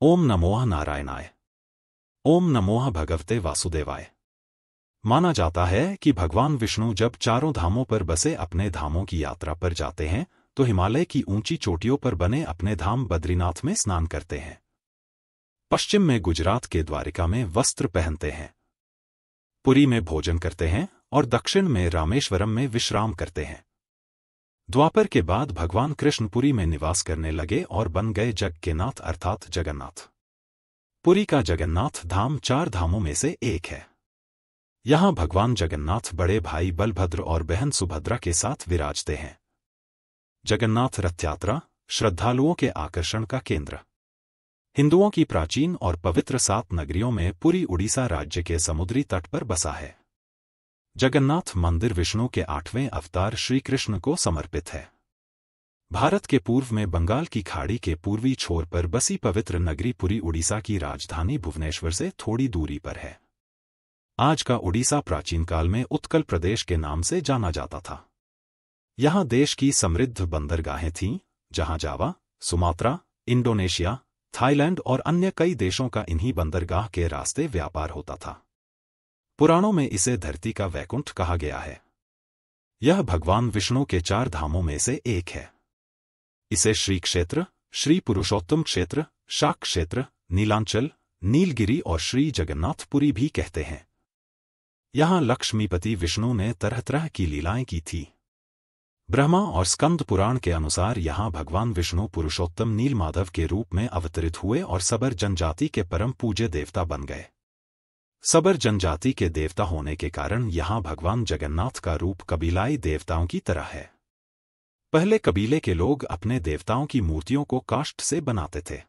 ओम नमो नारायणाय। ओम नमो भगवते वासुदेवाय। माना जाता है कि भगवान विष्णु जब चारों धामों पर बसे अपने धामों की यात्रा पर जाते हैं तो हिमालय की ऊंची चोटियों पर बने अपने धाम बद्रीनाथ में स्नान करते हैं। पश्चिम में गुजरात के द्वारिका में वस्त्र पहनते हैं, पुरी में भोजन करते हैं और दक्षिण में रामेश्वरम में विश्राम करते हैं। द्वापर के बाद भगवान कृष्ण पुरी में निवास करने लगे और बन गए जग के नाथ अर्थात जगन्नाथ। पुरी का जगन्नाथ धाम चार धामों में से एक है। यहाँ भगवान जगन्नाथ बड़े भाई बलभद्र और बहन सुभद्रा के साथ विराजते हैं। जगन्नाथ रथ यात्रा श्रद्धालुओं के आकर्षण का केंद्र। हिंदुओं की प्राचीन और पवित्र 7 नगरियों में पुरी उड़ीसा राज्य के समुद्री तट पर बसा है। जगन्नाथ मंदिर विष्णु के 8वें अवतार श्री कृष्ण को समर्पित है। भारत के पूर्व में बंगाल की खाड़ी के पूर्वी छोर पर बसी पवित्र नगरी पुरी उड़ीसा की राजधानी भुवनेश्वर से थोड़ी दूरी पर है। आज का उड़ीसा प्राचीन काल में उत्कल प्रदेश के नाम से जाना जाता था। यहाँ देश की समृद्ध बंदरगाहें थीं, जहाँ जावा, सुमात्रा, इंडोनेशिया, थाईलैंड और अन्य कई देशों का इन्हीं बंदरगाह के रास्ते व्यापार होता था। पुराणों में इसे धरती का वैकुंठ कहा गया है। यह भगवान विष्णु के 4 धामों में से एक है। इसे श्री क्षेत्र, श्री पुरुषोत्तम क्षेत्र, शाक क्षेत्र, नीलांचल, नीलगिरी और श्री जगन्नाथपुरी भी कहते हैं। यहाँ लक्ष्मीपति विष्णु ने तरह तरह की लीलाएं की थी। ब्रह्मा और स्कंद पुराण के अनुसार यहाँ भगवान विष्णु पुरुषोत्तम नीलमाधव के रूप में अवतरित हुए और सबर जनजाति के परम पूज्य देवता बन गए। सबर जनजाति के देवता होने के कारण यहाँ भगवान जगन्नाथ का रूप कबीलाई देवताओं की तरह है। पहले कबीले के लोग अपने देवताओं की मूर्तियों को काष्ठ से बनाते थे।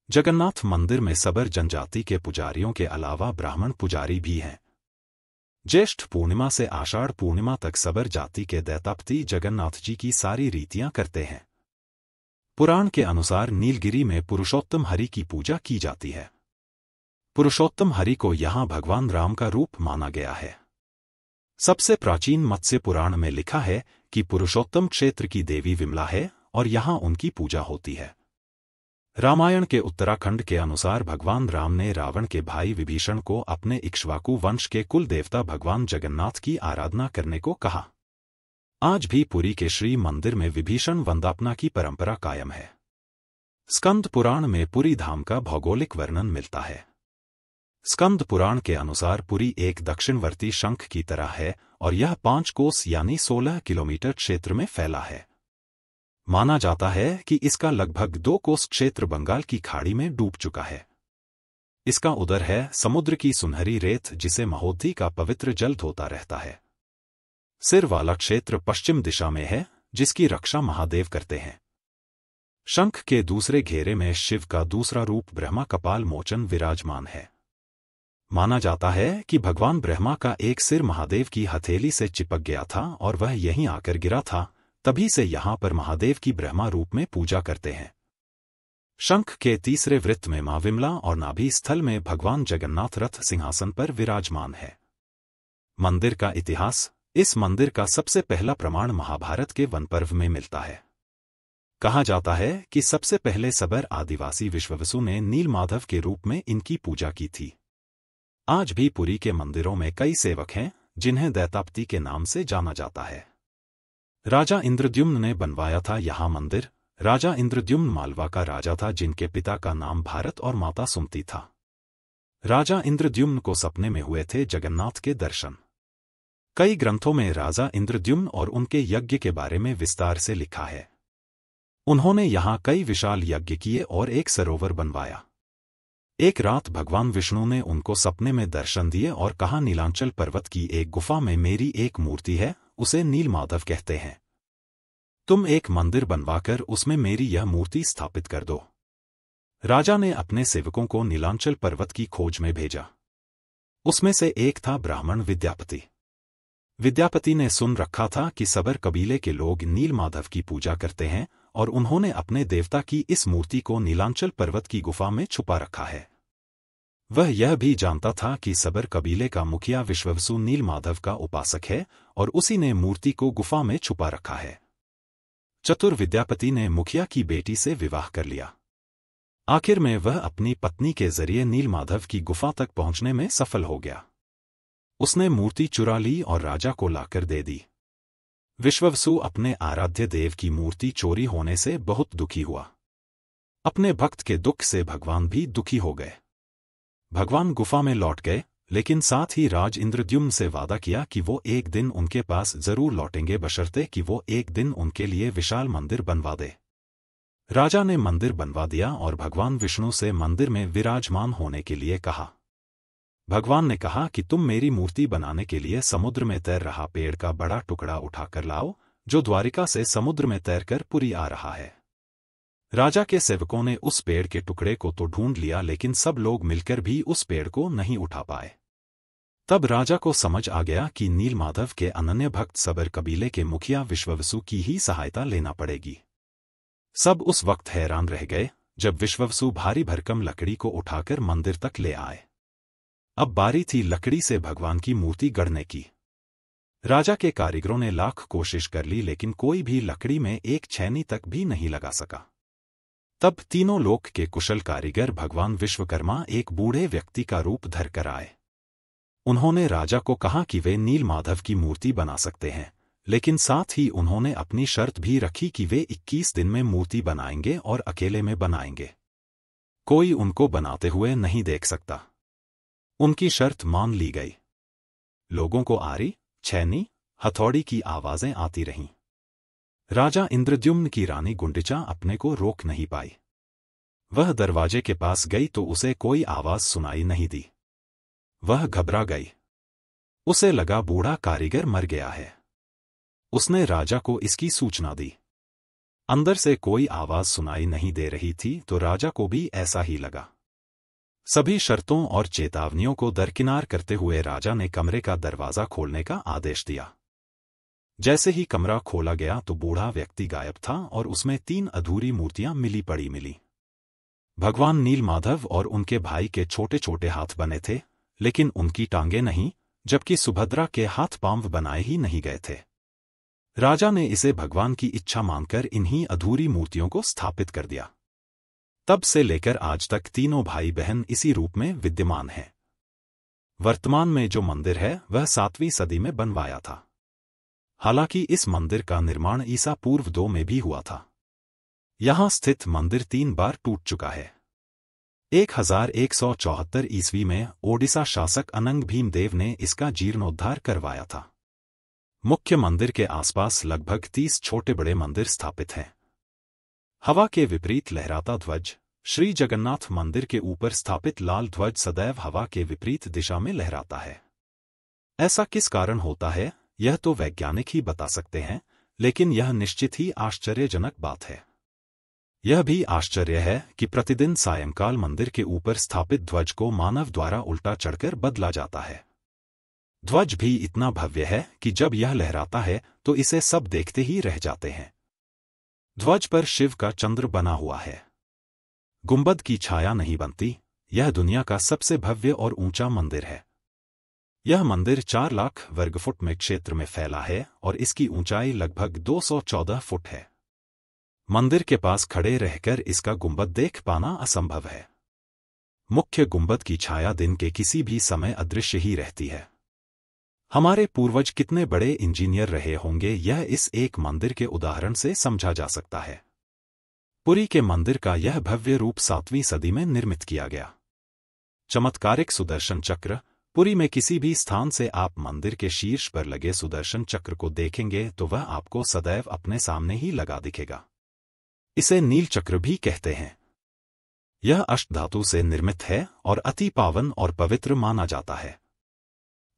जगन्नाथ मंदिर में सबर जनजाति के पुजारियों के अलावा ब्राह्मण पुजारी भी हैं। ज्येष्ठ पूर्णिमा से आषाढ़ पूर्णिमा तक सबर जाति के दैतापति जगन्नाथ जी की सारी रीतियां करते हैं। पुराण के अनुसार नीलगिरी में पुरुषोत्तम हरि की पूजा की जाती है। पुरुषोत्तम हरि को यहाँ भगवान राम का रूप माना गया है। सबसे प्राचीन मत्स्य पुराण में लिखा है कि पुरुषोत्तम क्षेत्र की देवी विमला है और यहाँ उनकी पूजा होती है। रामायण के उत्तराखंड के अनुसार भगवान राम ने रावण के भाई विभीषण को अपने इक्ष्वाकु वंश के कुल देवता भगवान जगन्नाथ की आराधना करने को कहा। आज भी पुरी के श्री मंदिर में विभीषण वंदापना की परंपरा कायम है। स्कंद पुराण में पुरी धाम का भौगोलिक वर्णन मिलता है। स्कंद पुराण के अनुसार पुरी एक दक्षिणवर्ती शंख की तरह है और यह 5 कोस यानी 16 किलोमीटर क्षेत्र में फैला है। माना जाता है कि इसका लगभग 2 कोस क्षेत्र बंगाल की खाड़ी में डूब चुका है। इसका उदर है समुद्र की सुनहरी रेत जिसे महोदधी का पवित्र जल धोता रहता है। सिर वाला क्षेत्र पश्चिम दिशा में है जिसकी रक्षा महादेव करते हैं। शंख के दूसरे घेरे में शिव का दूसरा रूप ब्रह्मा कपाल मोचन विराजमान है। माना जाता है कि भगवान ब्रह्मा का एक सिर महादेव की हथेली से चिपक गया था और वह यहीं आकर गिरा था, तभी से यहाँ पर महादेव की ब्रह्मा रूप में पूजा करते हैं। शंख के तीसरे वृत्त में मां विमला और नाभि स्थल में भगवान जगन्नाथ रथ सिंहासन पर विराजमान है। मंदिर का इतिहास। इस मंदिर का सबसे पहला प्रमाण महाभारत के वन पर्व में मिलता है। कहा जाता है कि सबसे पहले सबर आदिवासी विश्ववसु ने नीलमाधव के रूप में इनकी पूजा की थी। आज भी पुरी के मंदिरों में कई सेवक हैं जिन्हें दैतापति के नाम से जाना जाता है। राजा इंद्रद्युम्न ने बनवाया था यहाँ मंदिर। राजा इंद्रद्युम्न मालवा का राजा था जिनके पिता का नाम भारत और माता सुमति था। राजा इंद्रद्युम्न को सपने में हुए थे जगन्नाथ के दर्शन। कई ग्रंथों में राजा इंद्रद्युम्न और उनके यज्ञ के बारे में विस्तार से लिखा है। उन्होंने यहाँ कई विशाल यज्ञ किए और एक सरोवर बनवाया। एक रात भगवान विष्णु ने उनको सपने में दर्शन दिए और कहा, नीलांचल पर्वत की एक गुफा में मेरी एक मूर्ति है, उसे नीलमाधव कहते हैं। तुम एक मंदिर बनवाकर उसमें मेरी यह मूर्ति स्थापित कर दो। राजा ने अपने सेवकों को नीलांचल पर्वत की खोज में भेजा। उसमें से एक था ब्राह्मण विद्यापति। विद्यापति ने सुन रखा था कि सबर कबीले के लोग नीलमाधव की पूजा करते हैं और उन्होंने अपने देवता की इस मूर्ति को नीलांचल पर्वत की गुफा में छुपा रखा है। वह यह भी जानता था कि सबर कबीले का मुखिया विश्ववसु नीलमाधव का उपासक है और उसी ने मूर्ति को गुफा में छुपा रखा है। चतुर विद्यापति ने मुखिया की बेटी से विवाह कर लिया। आखिर में वह अपनी पत्नी के जरिए नीलमाधव की गुफा तक पहुंचने में सफल हो गया। उसने मूर्ति चुरा ली और राजा को लाकर दे दी। विश्ववसु अपने आराध्य देव की मूर्ति चोरी होने से बहुत दुखी हुआ। अपने भक्त के दुख से भगवान भी दुखी हो गए। भगवान गुफा में लौट गए, लेकिन साथ ही राज इंद्रद्युम्न से वादा किया कि वो एक दिन उनके पास जरूर लौटेंगे, बशर्ते कि वो एक दिन उनके लिए विशाल मंदिर बनवा दे। राजा ने मंदिर बनवा दिया और भगवान विष्णु से मंदिर में विराजमान होने के लिए कहा। भगवान ने कहा कि तुम मेरी मूर्ति बनाने के लिए समुद्र में तैर रहा पेड़ का बड़ा टुकड़ा उठाकर लाओ, जो द्वारिका से समुद्र में तैरकर पुरी आ रहा है। राजा के सेवकों ने उस पेड़ के टुकड़े को तो ढूंढ लिया, लेकिन सब लोग मिलकर भी उस पेड़ को नहीं उठा पाए। तब राजा को समझ आ गया कि नीलमाधव के अनन्य भक्त सबर कबीले के मुखिया विश्ववसु की ही सहायता लेना पड़ेगी। सब उस वक्त हैरान रह गए जब विश्ववसु भारी भरकम लकड़ी को उठाकर मंदिर तक ले आए। अब बारी थी लकड़ी से भगवान की मूर्ति गढ़ने की। राजा के कारीगरों ने लाख कोशिश कर ली, लेकिन कोई भी लकड़ी में एक छेनी तक भी नहीं लगा सका। तब तीनों लोक के कुशल कारीगर भगवान विश्वकर्मा एक बूढ़े व्यक्ति का रूप धरकर आए। उन्होंने राजा को कहा कि वे नीलमाधव की मूर्ति बना सकते हैं, लेकिन साथ ही उन्होंने अपनी शर्त भी रखी कि वे 21 दिन में मूर्ति बनाएंगे और अकेले में बनाएंगे। कोई उनको बनाते हुए नहीं देख सकता। उनकी शर्त मान ली गई। लोगों को आरी, छेनी, हथौड़ी की आवाजें आती रहीं। राजा इंद्रद्युम्न की रानी गुंडिचा अपने को रोक नहीं पाई। वह दरवाजे के पास गई तो उसे कोई आवाज सुनाई नहीं दी। वह घबरा गई। उसे लगा बूढ़ा कारीगर मर गया है। उसने राजा को इसकी सूचना दी। अंदर से कोई आवाज सुनाई नहीं दे रही थी, तो राजा को भी ऐसा ही लगा। सभी शर्तों और चेतावनियों को दरकिनार करते हुए राजा ने कमरे का दरवाजा खोलने का आदेश दिया। जैसे ही कमरा खोला गया तो बूढ़ा व्यक्ति गायब था और उसमें 3 अधूरी मूर्तियां मिली। भगवान नीलमाधव और उनके भाई के छोटे छोटे हाथ बने थे, लेकिन उनकी टांगें नहीं, जबकि सुभद्रा के हाथ पांव बनाए ही नहीं गए थे। राजा ने इसे भगवान की इच्छा मानकर इन्हीं अधूरी मूर्तियों को स्थापित कर दिया। तब से लेकर आज तक तीनों भाई बहन इसी रूप में विद्यमान हैं। वर्तमान में जो मंदिर है वह 7वीं सदी में बनवाया था। हालांकि इस मंदिर का निर्माण ईसा पूर्व 2 में भी हुआ था। यहां स्थित मंदिर 3 बार टूट चुका है। 1174 ईस्वी में ओडिशा शासक अनंग भीमदेव ने इसका जीर्णोद्धार करवाया था। मुख्य मंदिर के आसपास लगभग 30 छोटे बड़े मंदिर स्थापित हैं। हवा के विपरीत लहराता ध्वज। श्री जगन्नाथ मंदिर के ऊपर स्थापित लाल ध्वज सदैव हवा के विपरीत दिशा में लहराता है। ऐसा किस कारण होता है, यह तो वैज्ञानिक ही बता सकते हैं, लेकिन यह निश्चित ही आश्चर्यजनक बात है। यह भी आश्चर्य है कि प्रतिदिन सायंकाल मंदिर के ऊपर स्थापित ध्वज को मानव द्वारा उल्टा चढ़कर बदला जाता है। ध्वज भी इतना भव्य है कि जब यह लहराता है तो इसे सब देखते ही रह जाते हैं। ध्वज पर शिव का चंद्र बना हुआ है। गुंबद की छाया नहीं बनती। यह दुनिया का सबसे भव्य और ऊंचा मंदिर है। यह मंदिर 4 लाख वर्ग फुट में क्षेत्र में फैला है और इसकी ऊंचाई लगभग 214 फुट है। मंदिर के पास खड़े रहकर इसका गुंबद देख पाना असंभव है। मुख्य गुंबद की छाया दिन के किसी भी समय अदृश्य ही रहती है। हमारे पूर्वज कितने बड़े इंजीनियर रहे होंगे, यह इस एक मंदिर के उदाहरण से समझा जा सकता है। पुरी के मंदिर का यह भव्य रूप 7वीं सदी में निर्मित किया गया। चमत्कारिक सुदर्शन चक्र। पुरी में किसी भी स्थान से आप मंदिर के शीर्ष पर लगे सुदर्शन चक्र को देखेंगे तो वह आपको सदैव अपने सामने ही लगा दिखेगा। इसे नील चक्र भी कहते हैं। यह अष्टधातु से निर्मित है और अति पावन और पवित्र माना जाता है।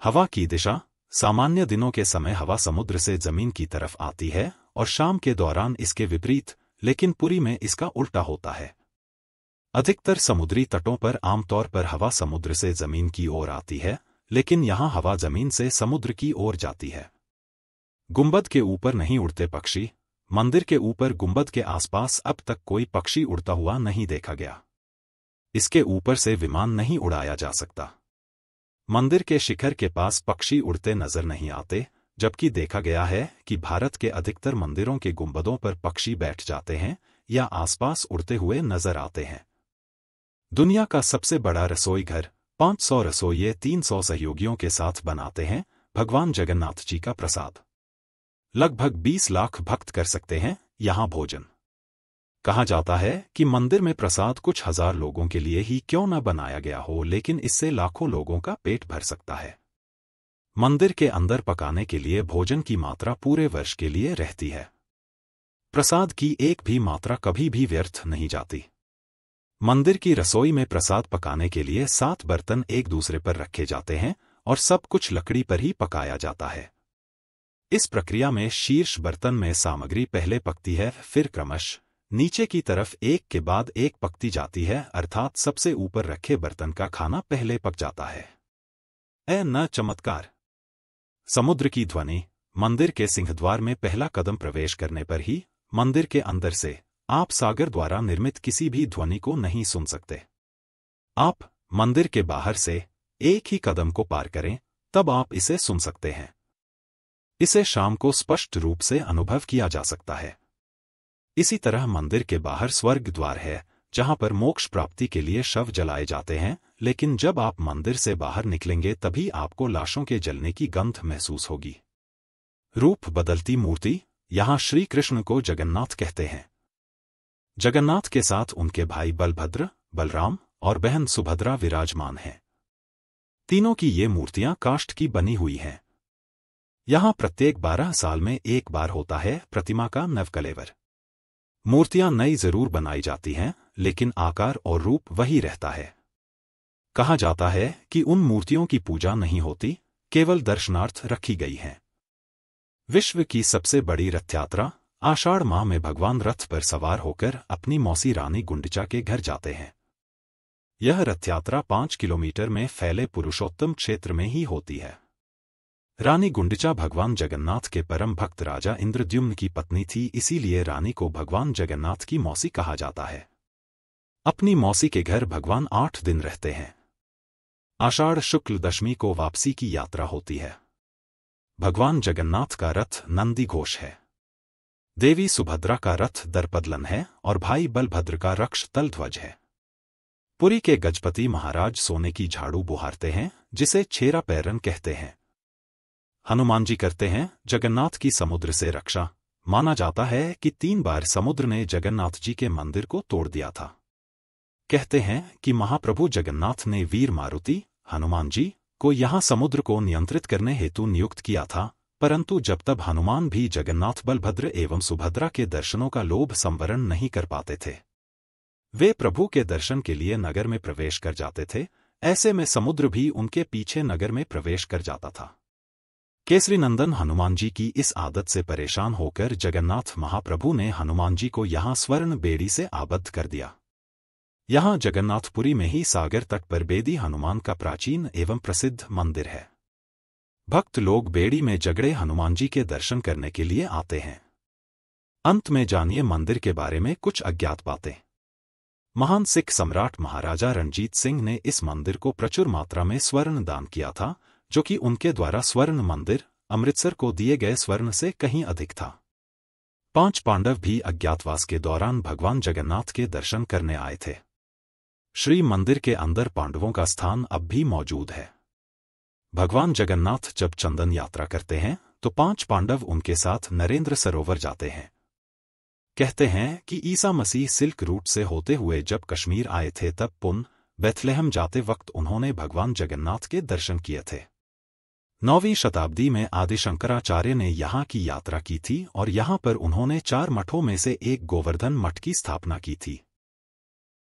हवा की दिशा। सामान्य दिनों के समय हवा समुद्र से जमीन की तरफ आती है और शाम के दौरान इसके विपरीत, लेकिन पुरी में इसका उल्टा होता है। अधिकतर समुद्री तटों पर आमतौर पर हवा समुद्र से जमीन की ओर आती है, लेकिन यहां हवा जमीन से समुद्र की ओर जाती है। गुंबद के ऊपर नहीं उड़ते पक्षी। मंदिर के ऊपर गुंबद के आसपास अब तक कोई पक्षी उड़ता हुआ नहीं देखा गया। इसके ऊपर से विमान नहीं उड़ाया जा सकता। मंदिर के शिखर के पास पक्षी उड़ते नजर नहीं आते, जबकि देखा गया है कि भारत के अधिकतर मंदिरों के गुंबदों पर पक्षी बैठ जाते हैं या आसपास उड़ते हुए नजर आते हैं। दुनिया का सबसे बड़ा रसोई घर 500 रसोइये 300 सहयोगियों के साथ बनाते हैं भगवान जगन्नाथ जी का प्रसाद। लगभग 20 लाख भक्त कर सकते हैं यहाँ भोजन। कहा जाता है कि मंदिर में प्रसाद कुछ हजार लोगों के लिए ही क्यों न बनाया गया हो, लेकिन इससे लाखों लोगों का पेट भर सकता है। मंदिर के अंदर पकाने के लिए भोजन की मात्रा पूरे वर्ष के लिए रहती है। प्रसाद की एक भी मात्रा कभी भी व्यर्थ नहीं जाती। मंदिर की रसोई में प्रसाद पकाने के लिए 7 बर्तन एक दूसरे पर रखे जाते हैं और सब कुछ लकड़ी पर ही पकाया जाता है। इस प्रक्रिया में शीर्ष बर्तन में सामग्री पहले पकती है, फिर क्रमश नीचे की तरफ एक के बाद एक पकती जाती है, अर्थात सबसे ऊपर रखे बर्तन का खाना पहले पक जाता है। न चमत्कार! समुद्र की ध्वनि! मंदिर के सिंहद्वार में पहला कदम प्रवेश करने पर ही मंदिर के अंदर से आप सागर द्वारा निर्मित किसी भी ध्वनि को नहीं सुन सकते। आप मंदिर के बाहर से एक ही कदम को पार करें, तब आप इसे सुन सकते हैं। इसे शाम को स्पष्ट रूप से अनुभव किया जा सकता है। इसी तरह मंदिर के बाहर स्वर्ग द्वार है, जहां पर मोक्ष प्राप्ति के लिए शव जलाए जाते हैं, लेकिन जब आप मंदिर से बाहर निकलेंगे तभी आपको लाशों के जलने की गंध महसूस होगी। रूप बदलती मूर्ति! यहां श्री कृष्ण को जगन्नाथ कहते हैं। जगन्नाथ के साथ उनके भाई बलभद्र, बलराम और बहन सुभद्रा विराजमान हैं। तीनों की ये मूर्तियां काष्ठ की बनी हुई हैं। यहां प्रत्येक 12 साल में एक बार होता है प्रतिमा का नवकलेवर। मूर्तियां नई जरूर बनाई जाती हैं, लेकिन आकार और रूप वही रहता है। कहा जाता है कि उन मूर्तियों की पूजा नहीं होती, केवल दर्शनार्थ रखी गई हैं। विश्व की सबसे बड़ी रथ यात्रा आषाढ़ माह में भगवान रथ पर सवार होकर अपनी मौसी रानी गुंडिचा के घर जाते हैं। यह रथ यात्रा 5 किलोमीटर में फैले पुरुषोत्तम क्षेत्र में ही होती है। रानी गुंडिचा भगवान जगन्नाथ के परम भक्त राजा इंद्रद्युम्न की पत्नी थी, इसीलिए रानी को भगवान जगन्नाथ की मौसी कहा जाता है। अपनी मौसी के घर भगवान 8 दिन रहते हैं। आषाढ़ शुक्ल दशमी को वापसी की यात्रा होती है। भगवान जगन्नाथ का रथ नंदी घोष है, देवी सुभद्रा का रथ दर्पदलन है और भाई बलभद्र का रक्ष तलध्वज है। पुरी के गजपति महाराज सोने की झाड़ू बुहारते हैं, जिसे छेरा पैरन कहते हैं। हनुमान जी करते हैं जगन्नाथ की समुद्र से रक्षा। माना जाता है कि 3 बार समुद्र ने जगन्नाथ जी के मंदिर को तोड़ दिया था। कहते हैं कि महाप्रभु जगन्नाथ ने वीर मारुति हनुमान जी को यहाँ समुद्र को नियंत्रित करने हेतु नियुक्त किया था, परंतु जब तब हनुमान भी जगन्नाथ बलभद्र एवं सुभद्रा के दर्शनों का लोभ संवरण नहीं कर पाते थे। वे प्रभु के दर्शन के लिए नगर में प्रवेश कर जाते थे, ऐसे में समुद्र भी उनके पीछे नगर में प्रवेश कर जाता था। केसरी नंदन हनुमान जी की इस आदत से परेशान होकर जगन्नाथ महाप्रभु ने हनुमान जी को यहाँ स्वर्ण बेड़ी से आबद्ध कर दिया। यहाँ जगन्नाथपुरी में ही सागर तट पर बेदी हनुमान का प्राचीन एवं प्रसिद्ध मंदिर है। भक्त लोग बेड़ी में जगड़े हनुमान जी के दर्शन करने के लिए आते हैं। अंत में जानिए मंदिर के बारे में कुछ अज्ञात बातें। महान सिख सम्राट महाराजा रणजीत सिंह ने इस मंदिर को प्रचुर मात्रा में स्वर्ण दान किया था, जो कि उनके द्वारा स्वर्ण मंदिर अमृतसर को दिए गए स्वर्ण से कहीं अधिक था। 5 पांडव भी अज्ञातवास के दौरान भगवान जगन्नाथ के दर्शन करने आए थे। श्री मंदिर के अंदर पांडवों का स्थान अब भी मौजूद है। भगवान जगन्नाथ जब चंदन यात्रा करते हैं तो 5 पांडव उनके साथ नरेंद्र सरोवर जाते हैं। कहते हैं कि ईसा मसीह सिल्क रूट से होते हुए जब कश्मीर आए थे तब पुन बेथलेहम जाते वक्त उन्होंने भगवान जगन्नाथ के दर्शन किए थे। 9वीं शताब्दी में आदि शंकराचार्य ने यहाँ की यात्रा की थी और यहाँ पर उन्होंने 4 मठों में से एक गोवर्धन मठ की स्थापना की थी।